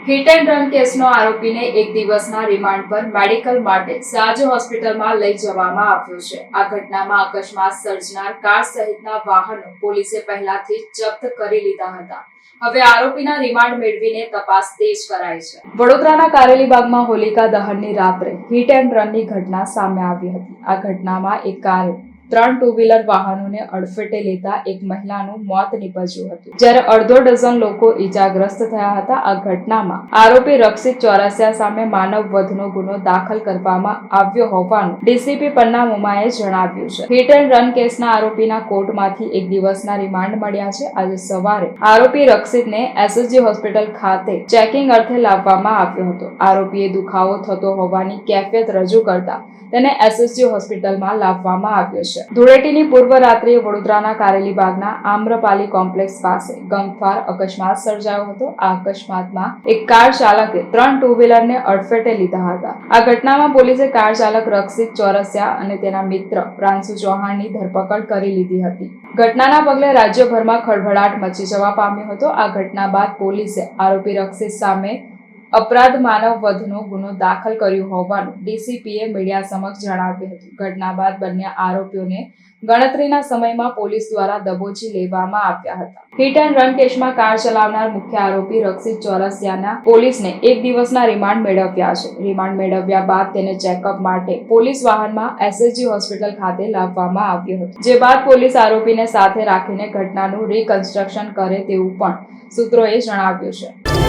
Hit and run કેસનો આરોપીને એક દિવસના રિમાન્ડ પર મેડિકલ માટે સાજો હોસ્પિટલમાં લઈ જવામાં આવ્યો છે। આ ઘટનામાં અકસ્માત સર્જનાર કાર સહિતના વાહનો પોલીસે પહેલાથી જ જપ્ત કરી લીધા હતા। હવે આરોપીના રિમાન્ડ મેળવીને તપાસ તેજ કરાઈ છે। વડોદરાના કારેલીબાગમાં હોલિકા દહનની રાત્રે હિટ એન્ડ રનની ઘટના સામે આવી હતી। આ ઘટનામાં એક કારે 3 ટુ વ્હીલર વાહનોને અડફેટે લેતા એક મહિલાનું મોત નીપજ્યું હતું, જ્યારે અડધો ડઝન લોકો ઈજાગ્રસ્ત થયા હતા। આ ઘટનામાં આરોપી રક્ષિત ચોરસિયા સામે માનવ વધનો ગુનો દાખલ કરવામાં આવ્યો હોવાનું ડીસીપી પન્ના મુમાએ જણાવ્યું છે। હિટ એન્ડ રન કેસના આરોપીના કોર્ટમાંથી એક દિવસના રિમાન્ડ મળ્યા છે। આજે સવારે આરોપી રક્ષિતને એસએસજી હોસ્પિટલ ખાતે ચેકિંગ અર્થે લાવવામાં આવ્યો હતો। આરોપીએ દુખાવો થતો હોવાની કેફિયત રજૂ કરતા તેને એસએસજી હોસ્પિટલમાં લાવવામાં આવ્યો છે। ધૂળેટીની પૂર્વ રાત્રિએ વડોદરાના કારેલીબાગના આમ્રપાલી કોમ્પ્લેક્સ પાસે ગમખ્વાર અકસ્માત સર્જાયો હતો। આ અકસ્માતમાં એક કાર ચાલકે 3 ટુ વ્હીલરને અડફેટે લીધા હતા। આ ઘટનામાં પોલીસે કાર ચાલક રક્ષિત ચોરસિયા અને તેના મિત્ર પ્રાંશુ ચૌહાણની ધરપકડ કરી લીધી હતી। ઘટનાના પગલે રાજ્યભરમાં ખળભળાટ મચી જવા પામ્યો હતો। આ ઘટના બાદ પોલીસે આરોપી રક્ષિત સામે અપરાધ માનવ વધનો ગુનો દાખલ કર્યો હોવાનું ડીસીપીએ મીડિયા સમક્ષ જણાવ્યું હતું। ઘટના બાદ બંને આરોપીઓને ગણતરીના સમયમાં પોલીસ દ્વારા દબોચી લેવામાં આવ્યા હતા। હિટ એન્ડ રન કેસમાં કાર ચલાવનાર મુખ્ય આરોપી રક્ષિત ચોરસિયાના પોલીસને એક દિવસના રિમાન્ડ મેળવ્યા છે। રિમાન્ડ મેળવ્યા બાદ તેને ચેકઅપ માટે પોલીસ વાહનમાં એસએસજી હોસ્પિટલ ખાતે લાવવામાં આવ્યો હતો, જે બાદ પોલીસ આરોપીને સાથે રાખીને ઘટનાનું રિકન્સ્ટ્રક્શન કરે તેવું પણ સૂત્રોએ જણાવ્યું છે।